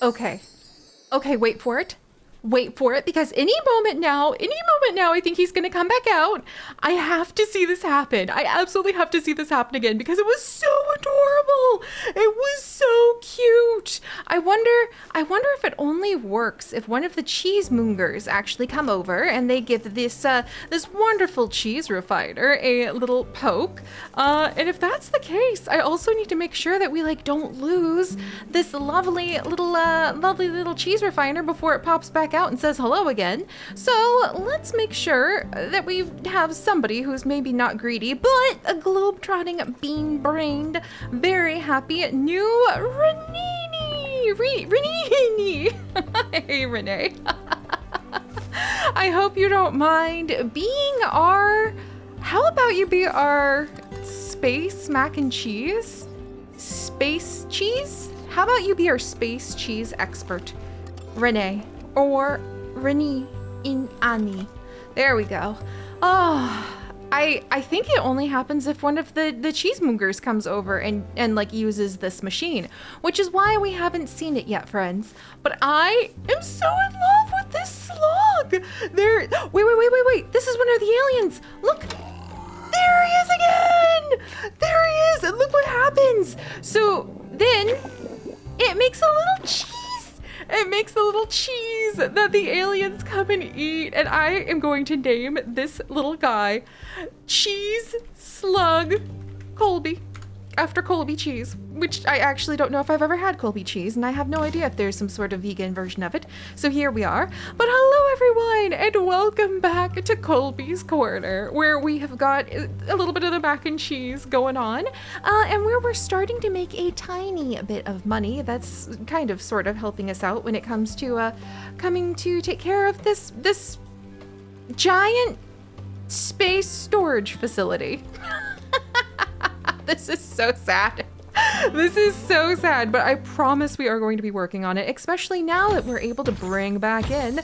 Okay. Okay, wait for it. Wait for it, because any moment now, I think he's gonna come back out. I have to see this happen. I absolutely have to see this happen again because it was so adorable. It was so cute. I wonder if it only works if one of the cheesemongers actually come over and they give this wonderful cheese refiner a little poke. And if that's the case, I also need to make sure that we don't lose this lovely little cheese refiner before it pops back out and says hello again. So let's make sure that we have somebody who's maybe not greedy, but a globe-trotting, bean-brained, very happy new Renini. Hey, Renee. I hope you don't mind being how about you be our space mac and cheese? Space cheese? How about you be our space cheese expert? Renee. Or Renee in Annie. There we go. Oh, I think it only happens if one of the cheesemongers comes over and uses this machine, which is why we haven't seen it yet, friends. But I am so in love with this slug. Wait. This is one of the aliens. Look. There he is again. There he is. And look what happens. So then it makes a little cheese. It makes a little cheese that the aliens come and eat, and I am going to name this little guy Cheese Slug Colby, after Colby cheese, which I actually don't know if I've ever had Colby cheese, and I have no idea if there's some sort of vegan version of it. So here we are. But hello everyone, and welcome back to Colby's Corner, where we have got a little bit of the mac and cheese going on, and where we're starting to make a tiny bit of money that's kind of sort of helping us out when it comes to coming to take care of this giant space storage facility. This is so sad. This is so sad, but I promise we are going to be working on it, especially now that we're able to bring back in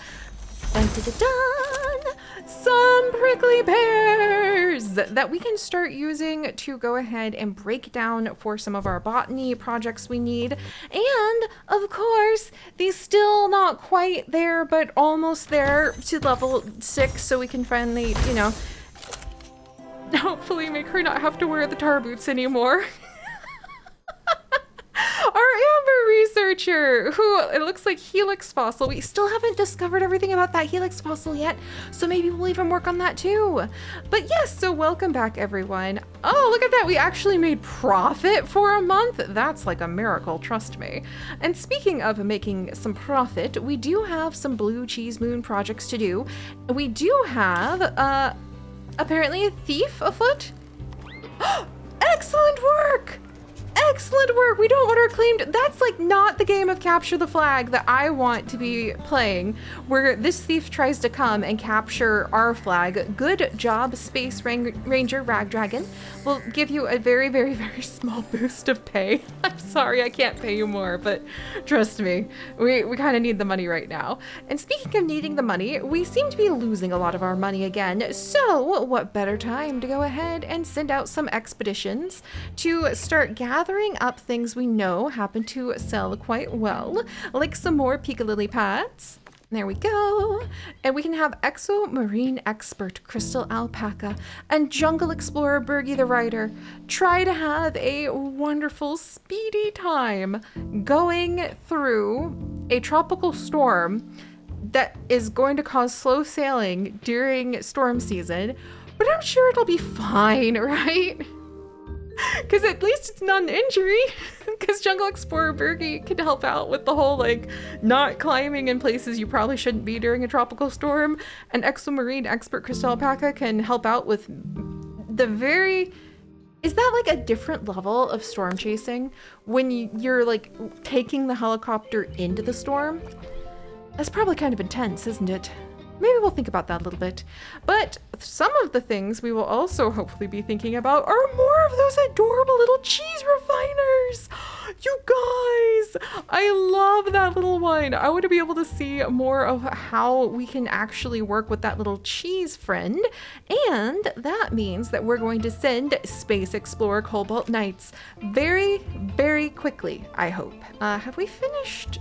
dun, some prickly pears that we can start using to go ahead and break down for some of our botany projects we need. And of course, these still not quite there, but almost there to level 6, so we can finally, hopefully make her not have to wear the tar boots anymore. Our amber researcher, who it looks like helix fossil. We still haven't discovered everything about that helix fossil yet, so maybe we'll even work on that too. But yes, so welcome back everyone. Oh, look at that. We actually made profit for a month. That's like a miracle, trust me. And speaking of making some profit, we do have some blue cheese moon projects to do. We do have, apparently a thief afoot. Excellent work! Excellent work! We don't want her claimed. That's not the game of capture the flag that I want to be playing, where this thief tries to come and capture our flag. Good job, Space Ranger Ragdragon. We'll give you a very, very, very small boost of pay. I'm sorry, I can't pay you more, but trust me, we kind of need the money right now. And speaking of needing the money, we seem to be losing a lot of our money again. So what better time to go ahead and send out some expeditions to start gathering up things we know happen to sell quite well, like some more Pika-Lily pads. There we go. And we can have Exo Marine Expert Crystal Alpaca and Jungle Explorer Bergie the Rider try to have a wonderful, speedy time going through a tropical storm that is going to cause slow sailing during storm season. But I'm sure it'll be fine, right? Because at least it's not an injury. Because Jungle Explorer Bergie can help out with the whole, not climbing in places you probably shouldn't be during a tropical storm. And Exomarine Expert Crystal Alpaca can help out with the very... Is that, a different level of storm chasing? When you're, taking the helicopter into the storm? That's probably kind of intense, isn't it? Maybe we'll think about that a little bit. But some of the things we will also hopefully be thinking about are more of those adorable little cheese refiners. You guys, I love that little one. I want to be able to see more of how we can actually work with that little cheese friend. And that means that we're going to send Space Explorer Cobalt Knights very, very quickly, I hope. Have we finished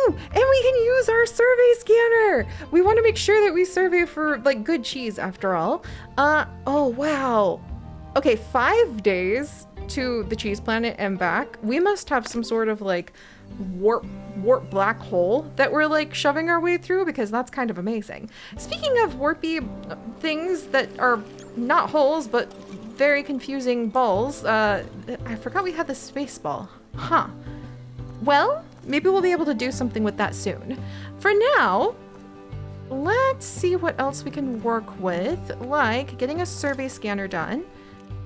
Ooh, and we can use our survey scanner. We want to make sure that we survey for like good cheese after all. Oh wow. Okay, 5 days to the cheese planet and back. We must have some sort of like warp black hole that we're like shoving our way through, because that's kind of amazing. Speaking of warpy things that are not holes but very confusing balls, I forgot we had the space ball. Huh. Well, maybe we'll be able to do something with that soon. For now, let's see what else we can work with, like getting a survey scanner done.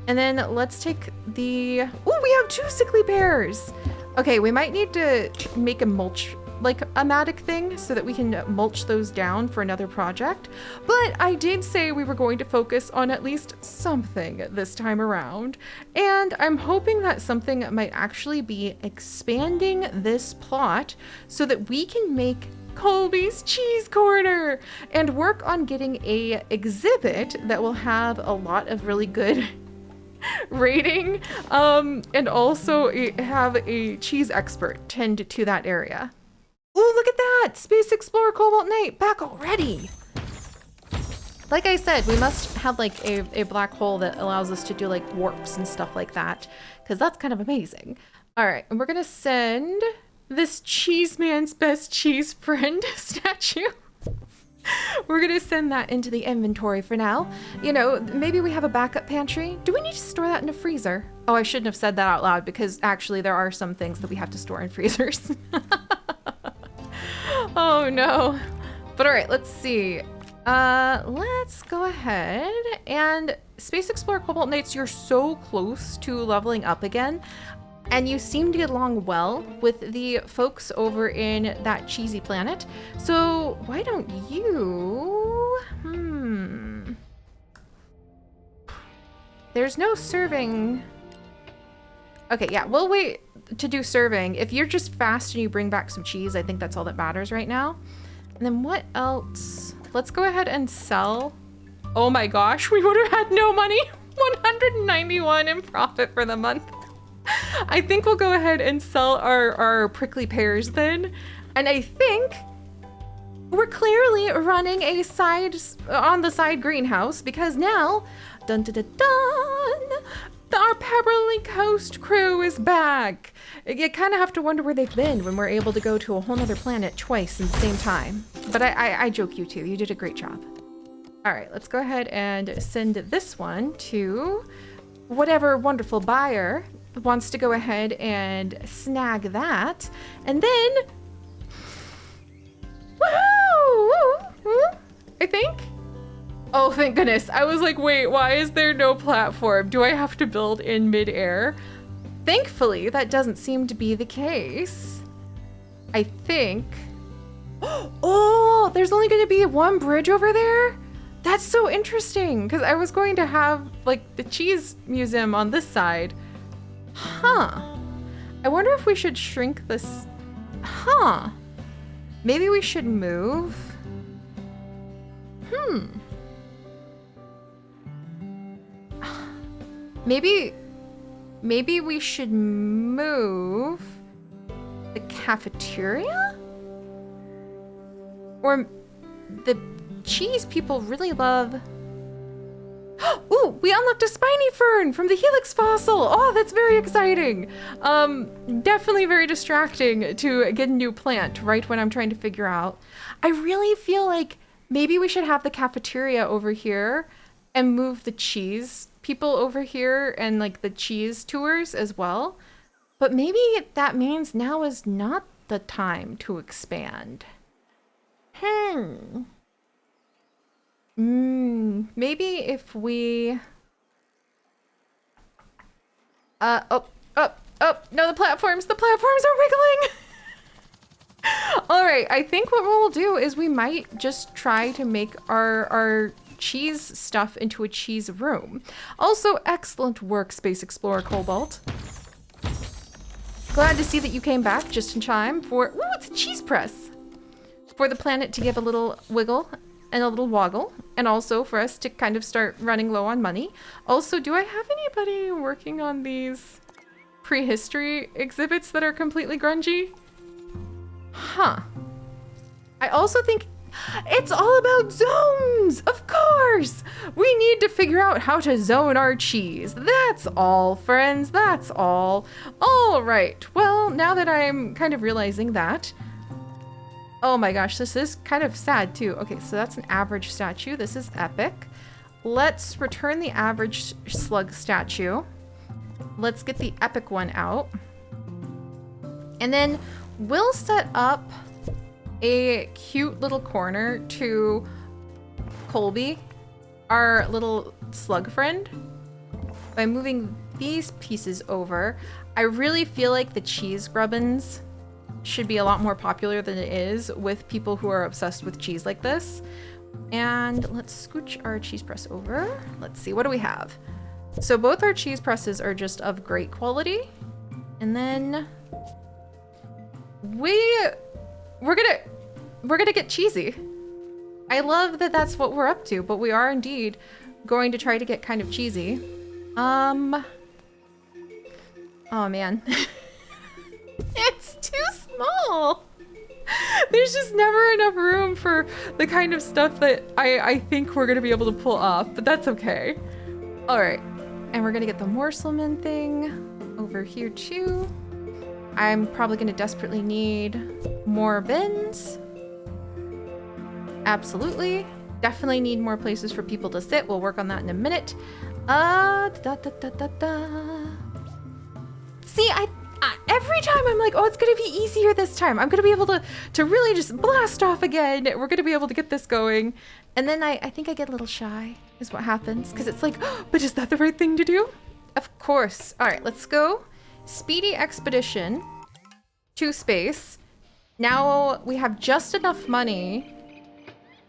And then let's take the... Oh, we have 2 sickly bears! Okay, we might need to make a mulch, like a matic thing, so that we can mulch those down for another project. But I did say we were going to focus on at least something this time around. And I'm hoping that something might actually be expanding this plot so that we can make Colby's Cheese Corner and work on getting a exhibit that will have a lot of really good rating, and also have a cheese expert tend to that area. Ooh, look at that! Space Explorer Cobalt Knight back already! Like I said, we must have like a black hole that allows us to do like warps and stuff like that, because that's kind of amazing. Alright, and we're gonna send this cheese man's best cheese friend statue. We're gonna send that into the inventory for now. You know, maybe we have a backup pantry. Do we need to store that in a freezer? Oh, I shouldn't have said that out loud, because actually there are some things that we have to store in freezers. Oh no. But all right, let's see. Let's go ahead and Space Explorer Cobalt Knights, you're so close to leveling up again. And you seem to get along well with the folks over in that cheesy planet. So why don't you... There's no serving. Okay, yeah, we'll wait to do serving. If you're just fast and you bring back some cheese, I think that's all that matters right now. And then what else? Let's go ahead and sell. Oh my gosh, we would have had no money. 191 in profit for the month. I think we'll go ahead and sell our prickly pears then. And I think we're clearly running a on the side greenhouse, because now, dun dun dun dun, our Pepperly Coast crew is back. You kind of have to wonder where they've been when we're able to go to a whole nother planet twice in the same time. But I joke you too, you did a great job. All right, let's go ahead and send this one to whatever wonderful buyer wants to go ahead and snag that. And then, woohoo! I think. Oh, thank goodness. I was like, wait, why is there no platform? Do I have to build in midair? Thankfully, that doesn't seem to be the case. I think. Oh, there's only going to be one bridge over there? That's so interesting, because I was going to have like the cheese museum on this side. Huh. I wonder if we should shrink this. Huh. Maybe we should move. Maybe we should move the cafeteria? Or the cheese people really love. Ooh, we unlocked a spiny fern from the Helix fossil. Oh, that's very exciting. Definitely very distracting to get a new plant right when I'm trying to figure out. I really feel like maybe we should have the cafeteria over here and move the cheese people over here and like the cheese tours as well. But maybe that means now is not the time to expand. Maybe if we... no, the platforms are wiggling! Alright, I think what we'll do is we might just try to make our cheese stuff into a cheese room. Also, excellent work, Space Explorer Cobalt. Glad to see that you came back just in time for... Ooh, it's a cheese press! For the planet to give a little wiggle and a little woggle, and also for us to kind of start running low on money. Also, do I have anybody working on these prehistory exhibits that are completely grungy? Huh. I also think it's all about zones, of course. We need to figure out how to zone our cheese. That's all, friends, that's all. All right, well, now that I'm kind of realizing that, oh my gosh, this is kind of sad too. Okay, so that's an average statue. This is epic. Let's return the average slug statue. Let's get the epic one out. And then we'll set up a cute little corner to Colby, our little slug friend, by moving these pieces over. I really feel like the cheese grubbins should be a lot more popular than it is with people who are obsessed with cheese like this. And let's scooch our cheese press over. Let's see, what do we have? So both our cheese presses are just of great quality. And then we're gonna get cheesy. I love that that's what we're up to, but we are indeed going to try to get kind of cheesy. Oh man. It's too small. There's just never enough room for the kind of stuff that I think we're gonna be able to pull off, but that's okay. All right, and we're gonna get the Morselman thing over here too. I'm probably gonna desperately need more bins. Absolutely. Definitely need more places for people to sit. We'll work on that in a minute. See, every time I'm like, oh, it's gonna be easier this time. I'm gonna be able to really just blast off again. We're gonna be able to get this going. And then I think I get a little shy is what happens. Because it's like, oh, but is that the right thing to do? Of course. All right, let's go. Speedy expedition to space. Now we have just enough money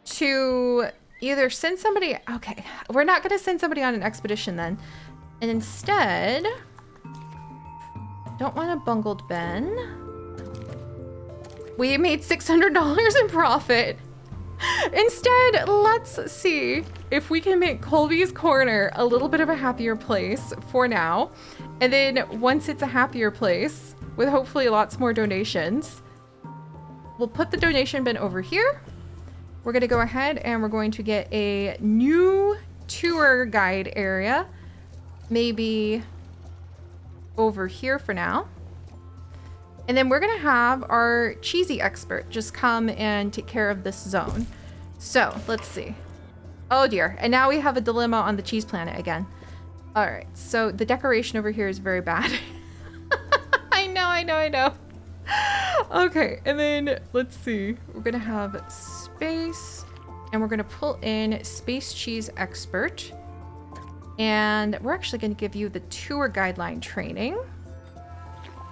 to either send somebody, okay, we're not gonna send somebody on an expedition then. And instead, don't want a bungled Ben. We made $600 in profit. Instead, let's see if we can make Colby's Corner a little bit of a happier place for now. And then once it's a happier place, with hopefully lots more donations, we'll put the donation bin over here. We're gonna go ahead and we're going to get a new tour guide area, maybe over here for now. And then we're gonna have our cheesy expert just come and take care of this zone. So let's see. Oh dear, and now we have a dilemma on the cheese planet again. All right, so the decoration over here is very bad. I know. Okay, and then let's see. We're gonna have space, and we're gonna pull in space cheese expert. And we're actually gonna give you the tour guideline training.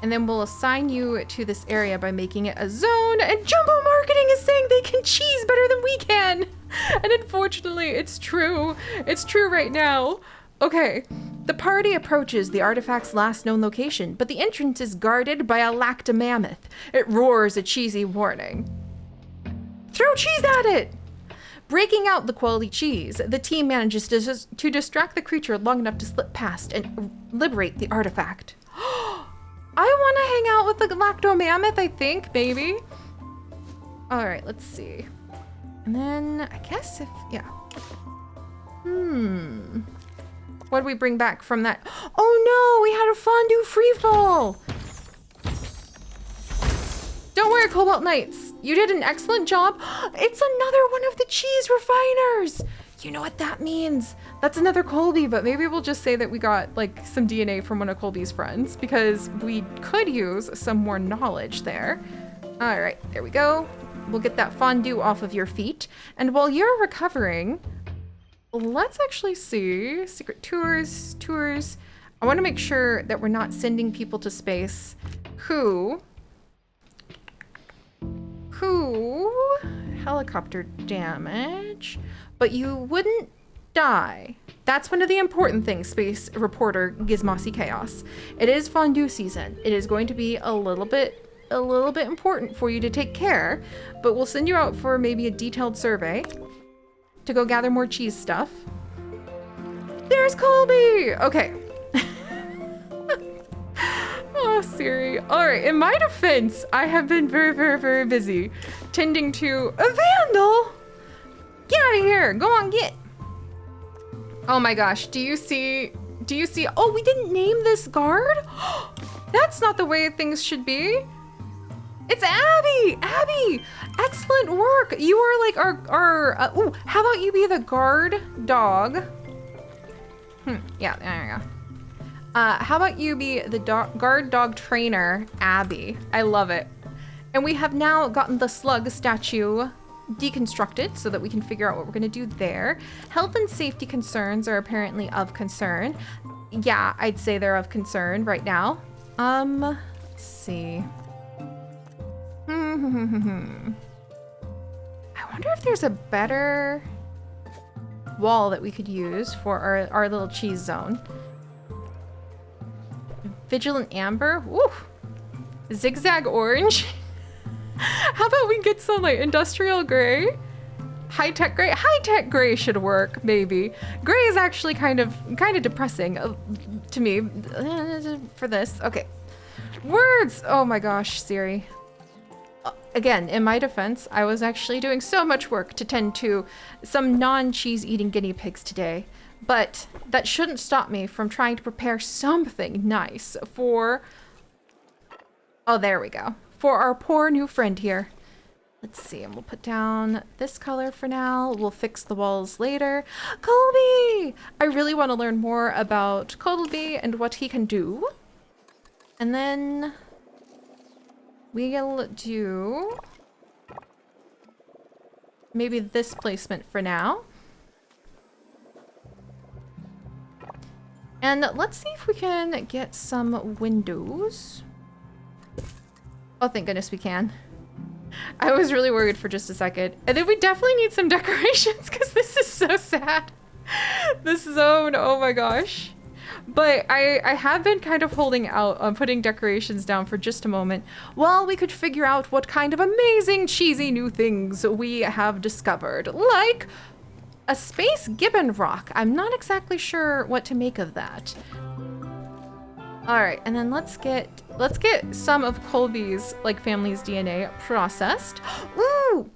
And then we'll assign you to this area by making it a zone. And Jumbo Marketing is saying they can cheese better than we can. And unfortunately, it's true. It's true right now. Okay, the party approaches the artifact's last known location, but the entrance is guarded by a lacta mammoth. It roars a cheesy warning. Throw cheese at it! Breaking out the quality cheese, the team manages to distract the creature long enough to slip past and liberate the artifact. I want to hang out with the lacto mammoth, I think, maybe. All right, let's see. And then I guess yeah. What do we bring back from that? Oh no, we had a fondue free fall. Don't worry, Cobalt Knights. You did an excellent job. It's another one of the cheese refiners. You know what that means? That's another Colby, but maybe we'll just say that we got like some DNA from one of Colby's friends because we could use some more knowledge there. All right, there we go. We'll get that fondue off of your feet. And while you're recovering, let's actually see secret tours. I want to make sure that we're not sending people to space who helicopter damage, but you wouldn't die. That's one of the important things, space reporter Gizmosi Chaos. It is fondue season. It is going to be a little bit important for you to take care, but we'll send you out for maybe a detailed survey to go gather more cheese stuff. There's Colby! Okay. Oh, Oh, Siri. All right, in my defense, I have been very, very, very busy tending to a vandal. Get out of here. Go on, get. Oh my gosh, do you see, oh, we didn't name this guard? That's not the way things should be. It's Abby! Abby! Excellent work! You are like ooh, how about you be the guard dog? Yeah, there you go. How about you be the guard dog trainer, Abby? I love it. And we have now gotten the slug statue deconstructed so that we can figure out what we're gonna do there. Health and safety concerns are apparently of concern. Yeah, I'd say they're of concern right now. Let's see. I wonder if there's a better wall that we could use for our little cheese zone. Vigilant amber. Woo! Zigzag orange. How about we get some like industrial gray? High-tech gray? High-tech gray should work, maybe. Gray is actually kind of depressing to me for this. Okay. Words! Oh my gosh, Siri. Again, in my defense, I was actually doing so much work to tend to some non-cheese eating guinea pigs today, but that shouldn't stop me from trying to prepare something nice for, oh, there we go, for our poor new friend here. Let's see, and we'll put down this color for now. We'll fix the walls later. Colby! I really want to learn more about Colby and what he can do. And then we'll do maybe this placement for now. And let's see if we can get some windows. Oh, thank goodness we can. I was really worried for just a second. And then we definitely need some decorations because this is so sad. This zone, oh my gosh. But I have been kind of holding out on putting decorations down for just a moment while we could figure out what kind of amazing cheesy new things we have discovered. Like a space gibbon rock. I'm not exactly sure what to make of that. All right, and then let's get some of Colby's like family's DNA processed. Ooh!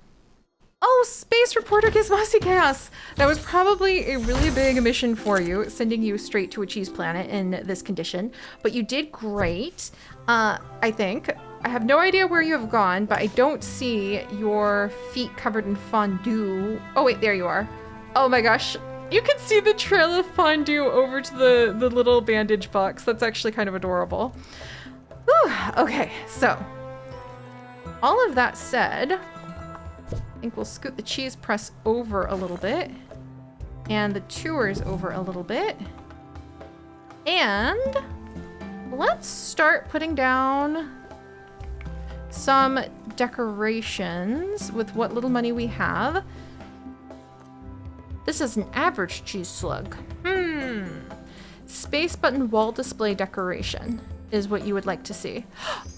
Oh, Space Reporter Gizmosi Chaos! That was probably a really big mission for you, sending you straight to a cheese planet in this condition. But you did great, I think. I have no idea where you have gone, but I don't see your feet covered in fondue. Oh wait, there you are. Oh my gosh. You can see the trail of fondue over to the little bandage box. That's actually kind of adorable. Whew, okay, so all of that said, I think we'll scoot the cheese press over a little bit and the tours over a little bit. And let's start putting down some decorations with what little money we have. This is an average cheese slug. Space button wall display decoration is what you would like to see.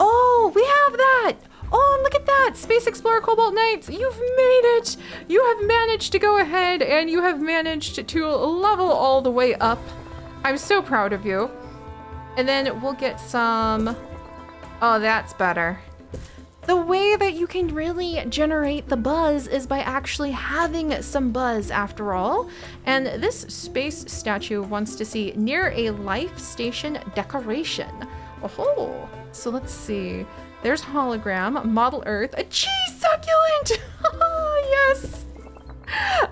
Oh, we have that! Oh, look at that! Space Explorer Cobalt Knights, you've made it! You have managed to go ahead and you have managed to level all the way up. I'm so proud of you. And then we'll get some... Oh, that's better. The way that you can really generate the buzz is by actually having some buzz after all. And this space statue wants to see near a life station decoration. Oh, so let's see. There's hologram, model earth, a cheese succulent. Oh, yes.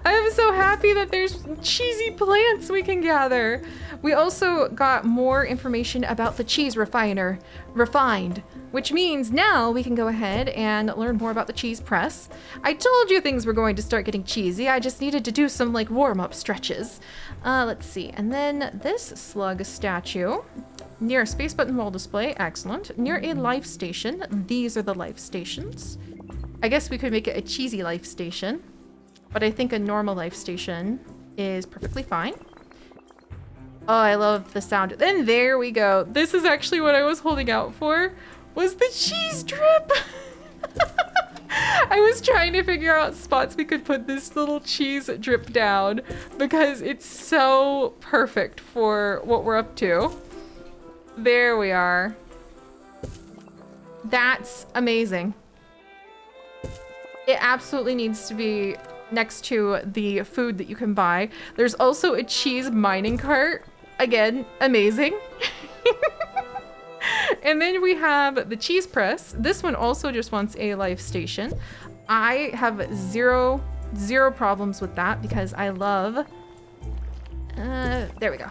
I'm so happy that there's cheesy plants we can gather. We also got more information about the cheese refined, which means now we can go ahead and learn more about the cheese press. I told you things were going to start getting cheesy. I just needed to do some like warm-up stretches. Let's see. And then this slug statue near a space button wall display. Excellent. Near a life station. These are the life stations. I guess we could make it a cheesy life station, but I think a normal life station is perfectly fine. Oh, I love the sound. And there we go. This is actually what I was holding out for, was the cheese drip. I was trying to figure out spots we could put this little cheese drip down because it's so perfect for what we're up to. There we are. That's amazing. It absolutely needs to be next to the food that you can buy. There's also a cheese mining cart. Again, amazing. And then we have the cheese press. This one also just wants a life station. I have zero problems with that because I love... there we go.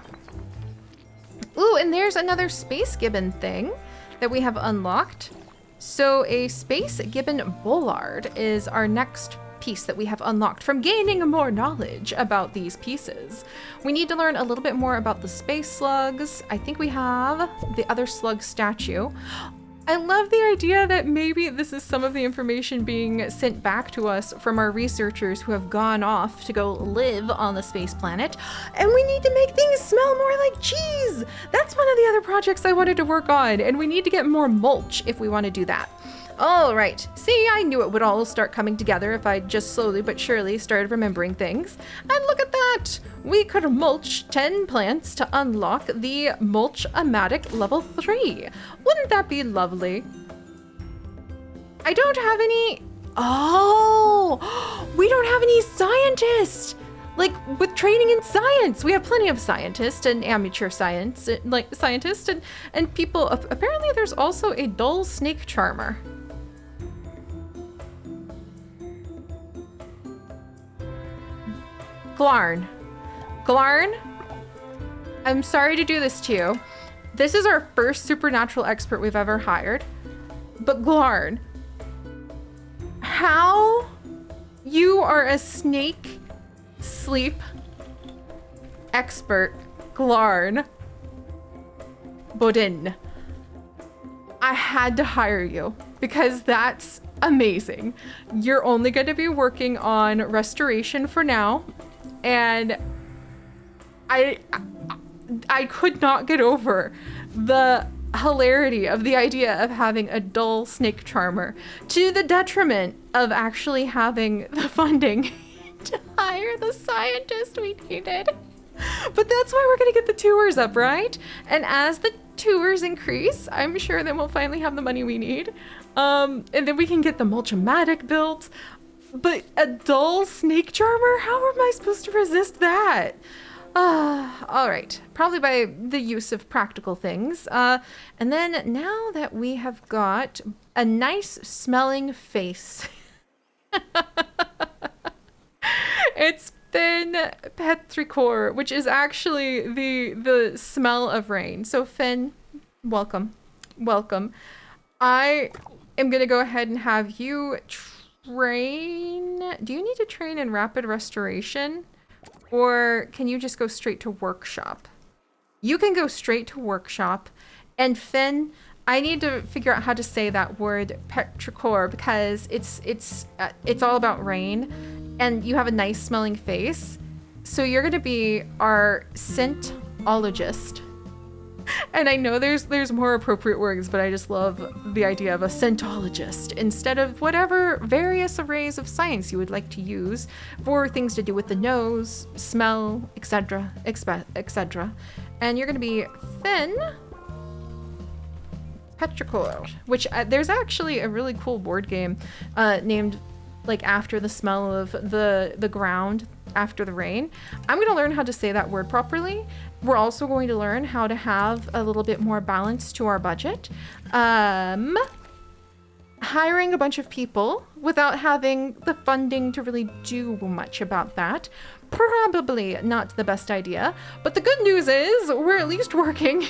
Ooh, and there's another space gibbon thing that we have unlocked. So a space gibbon bollard is our next piece that we have unlocked from gaining more knowledge about these pieces. We need to learn a little bit more about the space slugs. I think we have the other slug statue. I love the idea that maybe this is some of the information being sent back to us from our researchers who have gone off to go live on the space planet, and we need to make things smell more like cheese. That's one of the other projects I wanted to work on, and we need to get more mulch if we want to do that. All right, see, I knew it would all start coming together if I just slowly but surely started remembering things. And look at that! We could mulch 10 plants to unlock the mulch-o-matic level 3. Wouldn't that be lovely? I don't have any... Oh! We don't have any scientists! Like, with training in science, we have plenty of scientists and amateur science, like scientists and people. Apparently there's also a dull snake charmer. Glarn, I'm sorry to do this to you. This is our first supernatural expert we've ever hired. But Glarn, how you are a snake sleep expert, Glarn Bodin. I had to hire you because that's amazing. You're only going to be working on restoration for now. And I could not get over the hilarity of the idea of having a dull snake charmer to the detriment of actually having the funding to hire the scientist we needed. But that's why we're gonna get the tours up, right? And as the tours increase, I'm sure then we'll finally have the money we need. And then we can get the mulch-o-matic built. But a dull snake charmer? How am I supposed to resist that? All right, probably by the use of practical things. And then now that we have got a nice smelling face, it's been petrichor, which is actually the smell of rain. So Finn, welcome. I am gonna go ahead and have you train. Do you need to train in rapid restoration? Or can you just go straight to workshop? You can go straight to workshop. And Finn, I need to figure out how to say that word petrichor because it's all about rain and you have a nice smelling face. So you're gonna be our scentologist. And I know there's more appropriate words, but I just love the idea of a scentologist instead of whatever various arrays of science you would like to use for things to do with the nose, smell, etc., etc. And you're going to be Finn Petrichor, which there's actually a really cool board game named like after the smell of the ground after the rain. I'm going to learn how to say that word properly. We're also going to learn how to have a little bit more balance to our budget. Hiring a bunch of people without having the funding to really do much about that. Probably not the best idea, but the good news is we're at least working.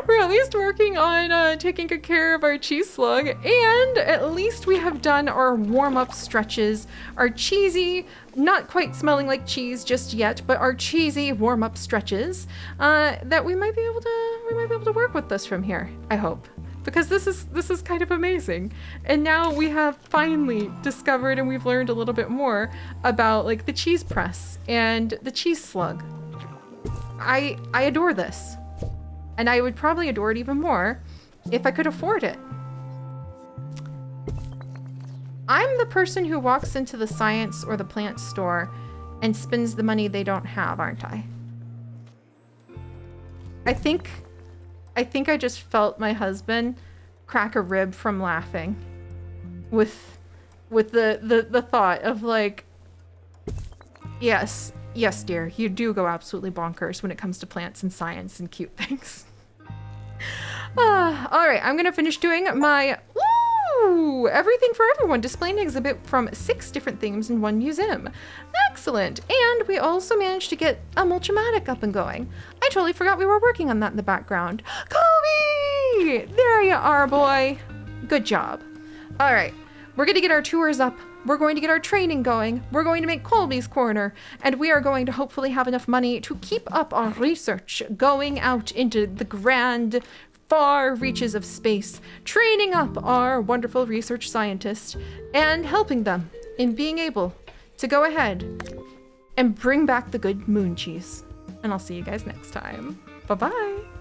We're at least working on taking good care of our cheese slug, and at least we have done our warm-up stretches, our cheesy, not quite smelling like cheese just yet, but our cheesy warm-up stretches that we might be able to work with this from here. I hope, because this is kind of amazing. And now we have finally discovered and we've learned a little bit more about like the cheese press and the cheese slug. I adore this. And I would probably adore it even more if I could afford it. I'm the person who walks into the science or the plant store and spends the money they don't have, aren't I? I think I just felt my husband crack a rib from laughing with the thought of like, yes, dear, you do go absolutely bonkers when it comes to plants and science and cute things. All right, I'm gonna finish doing my everything for everyone display and exhibit from 6 different themes in one museum. Excellent. And we also managed to get a Mulchamatic up and going. I totally forgot we were working on that in the background. Colby! There you are, boy. Good job. All right, we're gonna get our tours up. We're going to get our training going. We're going to make Colby's Corner, and we are going to hopefully have enough money to keep up our research going out into the grand far reaches of space, training up our wonderful research scientists and helping them in being able to go ahead and bring back the good moon cheese. And I'll see you guys next time. Bye-bye.